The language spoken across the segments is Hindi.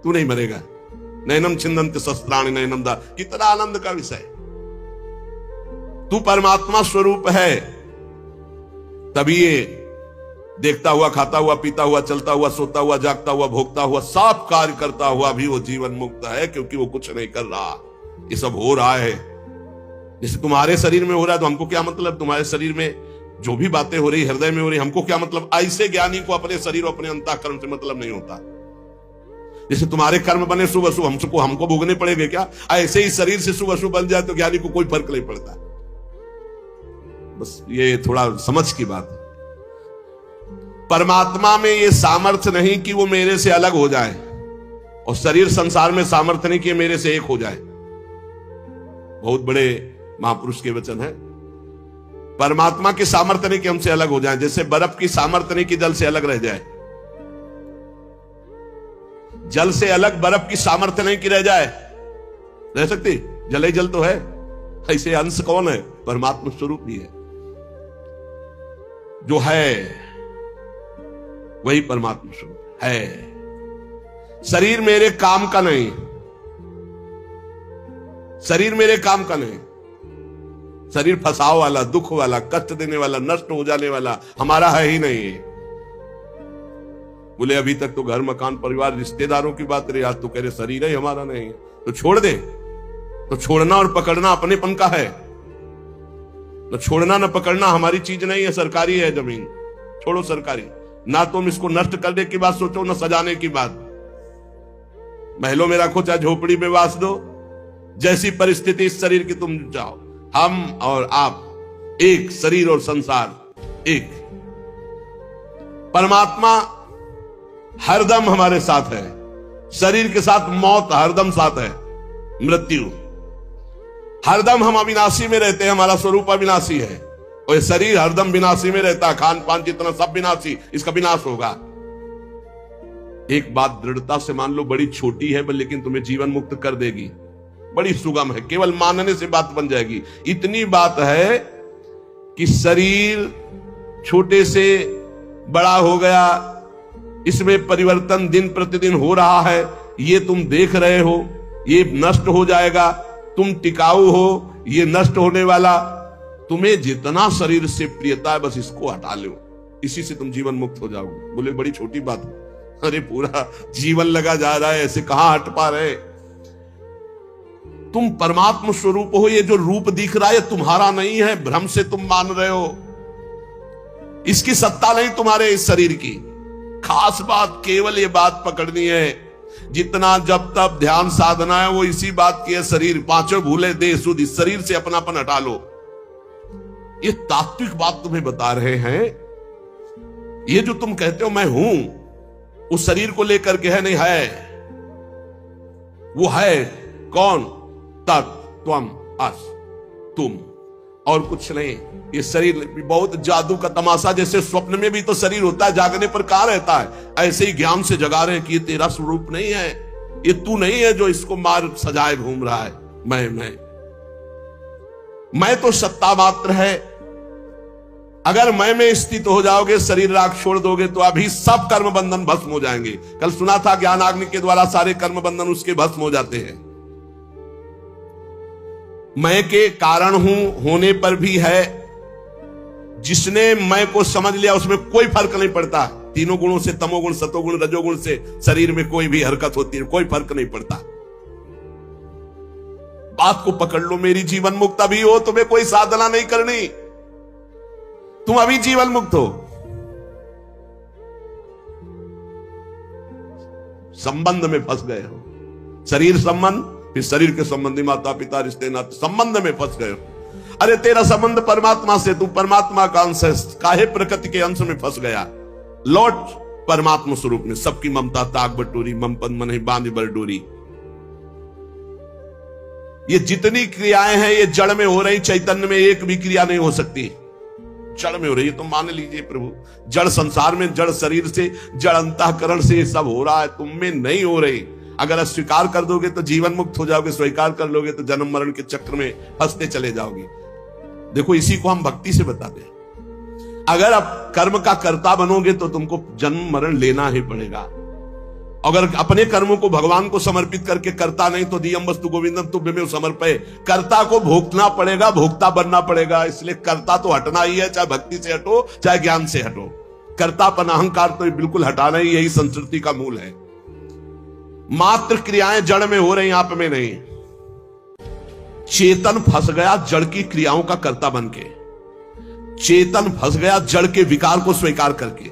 तू नहीं मरेगा। नैनम छिन्दन्ति शस्त्राणि नैनम दा, कितना आनंद का विषय। तू परमात्मा स्वरूप है, तभी ये देखता हुआ, खाता हुआ, पीता हुआ, चलता हुआ, सोता हुआ, जागता हुआ, भोगता हुआ, सब कार्य करता हुआ भी वो जीवन मुक्त है, क्योंकि वो कुछ नहीं कर रहा। ये सब हो रहा है। जैसे तुम्हारे शरीर में हो रहा है तो हमको क्या मतलब, तुम्हारे शरीर में जो भी बातें हो रही, हृदय में हो रही, हमको क्या मतलब। ऐसे ज्ञानी को अपने शरीर और अपने अंतःकरण से मतलब नहीं होता। जैसे तुम्हारे कर्म बने शुभ अशुभ, हमको भोगने पड़ेंगे क्या? ऐसे ही शरीर से शुभ अशुभ बन जाए तो ज्ञानी को कोई फर्क नहीं पड़ता। बस ये थोड़ा समझ की बात है। परमात्मा में ये सामर्थ्य नहीं कि वो मेरे से अलग हो जाए, और शरीर संसार में सामर्थ्य नहीं कि मेरे से एक हो जाए। बहुत बड़े महापुरुष के वचन है। परमात्मा की सामर्थ्य नहीं कि हमसे अलग हो जाए, जैसे बर्फ की सामर्थ्य नहीं कि जल से अलग रह जाए। जल से अलग बर्फ की सामर्थ्य नहीं कि रह जाए, रह सकती? जल ही जल तो है। ऐसे अंश कौन है? परमात्मा स्वरूप ही है। जो है वही परमात्मा स्वरूप है। शरीर मेरे काम का नहीं, शरीर मेरे काम का नहीं। शरीर फसाव वाला, दुख वाला, कष्ट देने वाला, नष्ट हो जाने वाला हमारा है ही नहीं। बोले अभी तक तो घर मकान परिवार रिश्तेदारों की बात रही, आज तो कह रहे शरीर ही हमारा नहीं है। तो छोड़ दे। तो छोड़ना और पकड़ना अपनेपन का है। तो छोड़ना न पकड़ना हमारी चीज नहीं है, सरकारी है जमीन। छोड़ो सरकारी। ना तुम इसको नष्ट करने की बात सोचो, न सजाने की बात। महलों में रखो चाहे झोपड़ी में वास दो, जैसी परिस्थिति इस शरीर की तुम चाहो। हम और आप एक, शरीर और संसार एक। परमात्मा हरदम हमारे साथ है। शरीर के साथ मौत हरदम साथ है, मृत्यु। हरदम हम अविनाशी में रहते हैं, हमारा स्वरूप अविनाशी है, और शरीर हरदम विनाशी में रहता है। खान पान जितना सब विनाशी, इसका विनाश होगा। एक बात दृढ़ता से मान लो, बड़ी छोटी है लेकिन तुम्हें जीवन मुक्त कर देगी। बड़ी सुगम है, केवल मानने से बात बन जाएगी। इतनी बात है कि शरीर छोटे से बड़ा हो गया, इसमें परिवर्तन दिन प्रतिदिन हो रहा है, ये तुम देख रहे हो। ये नष्ट हो जाएगा, तुम टिकाऊ हो, ये नष्ट होने वाला। तुम्हें जितना शरीर से प्रियता है बस इसको हटा लो, इसी से तुम जीवन मुक्त हो जाओगे। बोले बड़ी छोटी बात है। अरे पूरा जीवन लगा जा रहा है, ऐसे कहां हट पा रहे। तुम परमात्मा स्वरूप हो। ये जो रूप दिख रहा है तुम्हारा नहीं है, भ्रम से तुम मान रहे हो। इसकी सत्ता नहीं तुम्हारे इस शरीर की। खास बात, केवल ये बात पकड़नी है, जितना जब तब ध्यान साधना है वो इसी बात की है। शरीर पांचों भूले देह सुध, इस शरीर से अपनापन हटा लो। ये तात्विक बात तुम्हें बता रहे हैं। ये जो तुम कहते हो मैं हूं, उस शरीर को लेकर के है नहीं, है वो है कौन? तत् त्वम अस, तुम, और कुछ नहीं। ये शरीर बहुत जादू का तमाशा। जैसे स्वप्न में भी तो शरीर होता है, जागने पर कहां रहता है। ऐसे ही ज्ञान से जगा रहे हैं कि ये तेरा स्वरूप नहीं है, ये तू नहीं है जो इसको मार सजाए घूम रहा है। मैं तो सत्ता मात्र है। अगर मैं में स्थित हो जाओगे, शरीर राग छोड़ दोगे, तो अभी सब कर्म बंधन भस्म हो जाएंगे। कल सुना था ज्ञानाग्नि के द्वारा सारे कर्म बंधन उसके भस्म हो जाते हैं। मैं के कारण हूं होने पर भी है। जिसने मैं को समझ लिया उसमें कोई फर्क नहीं पड़ता। तीनों गुणों से, तमोगुण, सतोगुण, रजोगुण से शरीर में कोई भी हरकत होती है, कोई फर्क नहीं पड़ता। बात को पकड़ लो, मेरी जीवन मुक्त अभी हो, तुम्हें कोई साधना नहीं करनी, तुम अभी जीवन मुक्त हो। संबंध में फंस गए हो, शरीर संबंध, फिर शरीर के संबंधी माता पिता रिश्ते नाते, संबंध में फंस गए हो। अरे तेरा संबंध परमात्मा से, तू परमात्मा का अंश है, काहे प्रकृति के अंश में फंस गया। लौट परमात्मा स्वरूप में। सबकी ममता ताक बटोरी, मम पद मन बांध बर डोरी। ये जितनी क्रियाएं हैं ये जड़ में हो रही, चैतन्य में एक भी क्रिया नहीं हो सकती। जड़ में हो रही है, तो मान लीजिए प्रभु, जड़ संसार में, जड़ शरीर से, जड़ अंतःकरण से ये सब हो रहा है, तुम में नहीं हो रही। अगर अस्वीकार कर दोगे तो जीवन मुक्त हो जाओगे, स्वीकार कर लोगे तो जन्म मरण के चक्र में फंसते चले जाओगे। देखो इसी को हम भक्ति से बताते हैं। अगर आप कर्म का कर्ता बनोगे तो तुमको जन्म मरण लेना ही पड़ेगा। अगर अपने कर्मों को भगवान को समर्पित करके करता नहीं तो दियम वस्तु गोविंदम तुभ्यमेव समर्पये, कर्ता को भोगना पड़ेगा, भोक्ता बनना पड़ेगा। इसलिए कर्ता तो हटना ही है, चाहे भक्ति से हटो चाहे ज्ञान से हटो। कर्तापन अहंकार तो बिल्कुल हटाना ही, यही संस्कृति का मूल है। मात्र क्रियाएं जड़ में हो रही, आप में नहीं। चेतन फंस गया जड़ की क्रियाओं का कर्ता बन के, चेतन फंस गया जड़ के विकार को स्वीकार करके।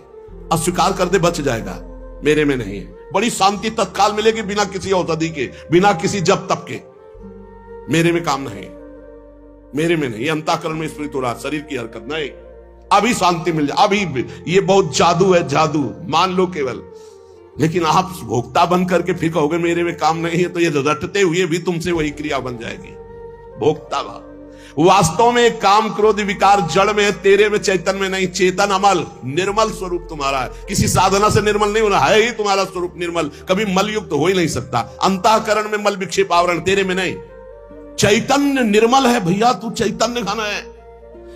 अस्वीकार कर दे बच जाएगा, मेरे में नहीं है। बड़ी शांति तत्काल मिलेगी, बिना किसी औषधि के, बिना किसी जप तप के। मेरे में काम नहीं, मेरे में नहीं। अंतःकरण में स्फुरित हो रहा, शरीर की हरकत नहीं। अभी शांति मिल जाए, अभी। ये बहुत जादू है, जादू मान लो केवल। लेकिन आप भोक्ता बन करके फिर कहोगे मेरे में काम नहीं है, तो ये रटते हुए भी तुमसे वही क्रिया बन जाएगी, भोक्ता भाव। वास्तव में काम क्रोध विकार जड़ में है, तेरे में चैतन्य में नहीं। चेतन अमल निर्मल स्वरूप तुम्हारा है, किसी साधना से निर्मल नहीं होना है, ही तुम्हारा स्वरूप निर्मल, कभी मल युक्त हो ही नहीं सकता। अंतःकरण में मल विक्षेप आवरण, तेरे में नहीं। चैतन्य निर्मल है भैया, तू चैतन्य घन है।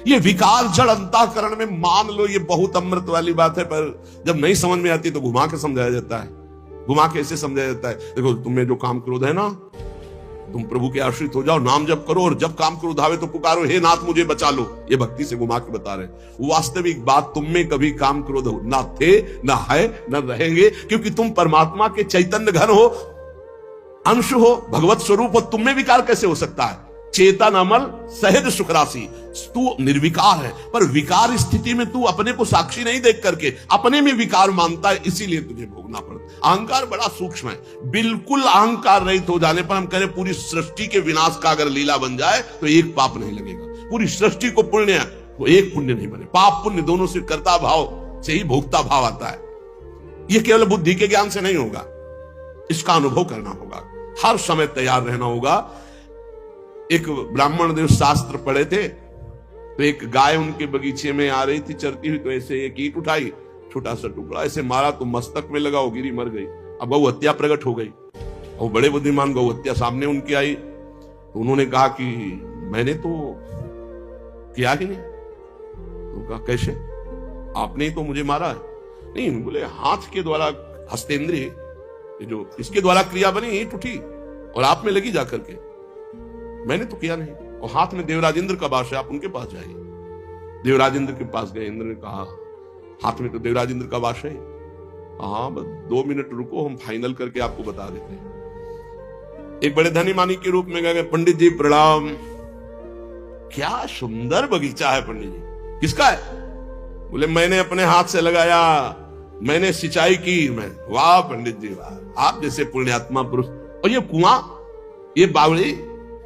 ये विकार जड़ अंतःकरण में, मान लो ये बहुत अमृत वाली बात है, पर जब नहीं समझ में आती तो घुमा के समझाया जाता है। घुमा के ऐसे समझाया जाता है, देखो तुम्हें जो काम क्रोध है ना, तुम प्रभु के आश्रित हो जाओ, नाम जप करो, और जब काम क्रोध आवे तो पुकारो, हे नाथ मुझे बचा लो। ये भक्ति से घुमा के बता रहे। वास्तविक बात, तुम में कभी काम क्रोध ना थे, ना है, ना रहेंगे, क्योंकि तुम परमात्मा के चैतन्य घन हो, अंश हो, भगवत स्वरूप हो। तुम में विकार कैसे हो सकता है? चेतन अमल सहज सुख राशि, तू निर्विकार है। पर विकार स्थिति में तू अपने को साक्षी नहीं देख करके अपने में विकार मानता है, इसीलिए तुझे भोगना पड़ता। अहंकार बड़ा सूक्ष्म है। बिल्कुल अहंकार रहित हो जाने पर हम कह रहे पूरी सृष्टि के विनाश का अगर लीला बन जाए तो एक पाप नहीं लगेगा। पूरी सृष्टि को पुण्य है तो एक पुण्य नहीं बने। पाप पुण्य दोनों से कर्ता भाव से ही भोक्ता भाव आता है। यह केवल बुद्धि के ज्ञान से नहीं होगा, इसका अनुभव करना होगा, हर समय तैयार रहना होगा। एक ब्राह्मण देव शास्त्र पढ़े थे, तो एक गाय उनके बगीचे में आ रही थी चरती हुई, तो ऐसे एक ईंट उठाई, छोटा सा टुकड़ा ऐसे मारा तो मस्तक में लगा, वो गिरी, मर गई। अब गौ हत्या प्रकट हो गई, और बड़े बुद्धिमान गौ हत्या सामने उनके आई, तो उन्होंने कहा कि मैंने तो किया ही नहीं। तो कहा कैसे, आपने तो मुझे मारा है। नहीं, बोले हाथ के द्वारा, हस्तेंद्रिय जो इसके द्वारा क्रिया बनी, ईंट उठी और आप में लगी जाकर के, मैंने तो किया नहीं। और हाथ में देवराज इंद्र का वास है, आप उनके पास जाइए। देवराज इंद्र के पास गए। इंद्र ने कहा हाथ में तो देवराज इंद्र का वास है। हाँ, बस 2 मिनट रुको, हम फाइनल करके आपको बता देते हैं। एक बड़े धनी मानी के रूप में गए, पंडित जी प्रणाम। क्या सुंदर बगीचा है पंडित जी। किसका है? बोले मैंने अपने हाथ से लगाया, मैंने सिंचाई की। मैं, वाह पंडित जी वाह, आप जैसे पुण्यात्मा पुरुष। और ये कुआं, ये बावड़ी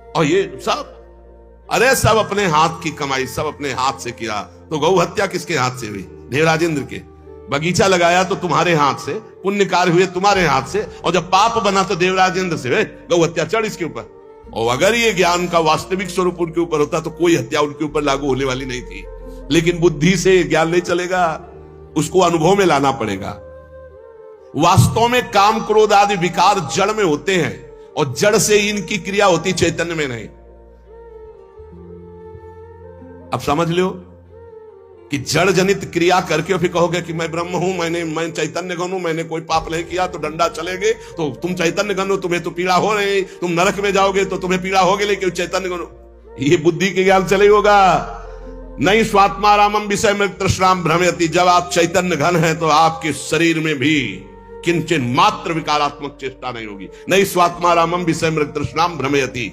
और ये सब, अरे सब अपने हाथ की कमाई, सब अपने हाथ से किया। तो गौ हत्या किसके हाथ से हुई? देवराजेंद्र के। बगीचा लगाया तो तुम्हारे हाथ से, पुण्य कार्य हुए तुम्हारे हाथ से, और जब पाप बना तो देवराजेंद्र से गौ हत्या चढ़ इसके ऊपर। और अगर ये ज्ञान का वास्तविक स्वरूप उनके ऊपर होता तो कोई हत्या उनके ऊपर लागू होने वाली नहीं थी। लेकिन बुद्धि से ज्ञान नहीं चलेगा, उसको अनुभव में लाना पड़ेगा। वास्तव में काम क्रोध आदि विकार जड़ में होते हैं, और जड़ से इनकी क्रिया होती, चैतन्य में नहीं। अब समझ लो कि जड़ जनित क्रिया करके फिर कहोगे कि मैं ब्रह्म हूं, मैं चैतन्य घन हूं, मैंने कोई पाप नहीं किया, तो डंडा चलेंगे, तो तुम चैतन्य घन हो, तुम्हें तो पीड़ा हो रही, तुम नरक में जाओगे तो तुम्हें पीड़ा होगी, लेकिन चैतन्य घन हो। ये बुद्धि के ज्ञान चले होगा नहीं। स्वात्मा रामम विषय में तृष्णाम भ्रमयति। जब आप चैतन्य घन है तो आपके शरीर में भी किंचन मात्र विकारात्मक चेष्टा नहीं होगी। नहीं स्वात्मा रामम विषय में तृष्णाम भ्रमयति।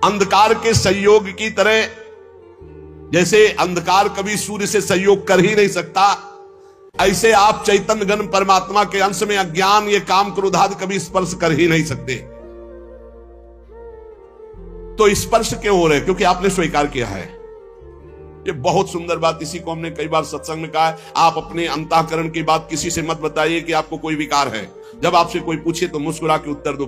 अंधकार के संयोग की तरह, जैसे अंधकार कभी सूर्य से संयोग कर ही नहीं सकता, ऐसे आप चैतन्य घन परमात्मा के अंश में अज्ञान, ये काम क्रोधादि कभी स्पर्श कर ही नहीं सकते। तो स्पर्श क्यों हो रहे? क्योंकि आपने स्वीकार किया है। ये बहुत सुंदर बात, इसी को हमने कई बार सत्संग में कहा है। आप अपने अंतःकरण की बात किसी से मत बताइए कि आपको कोई विकार है। जब आपसे कोई पूछे तो मुस्कुरा के उत्तर दो।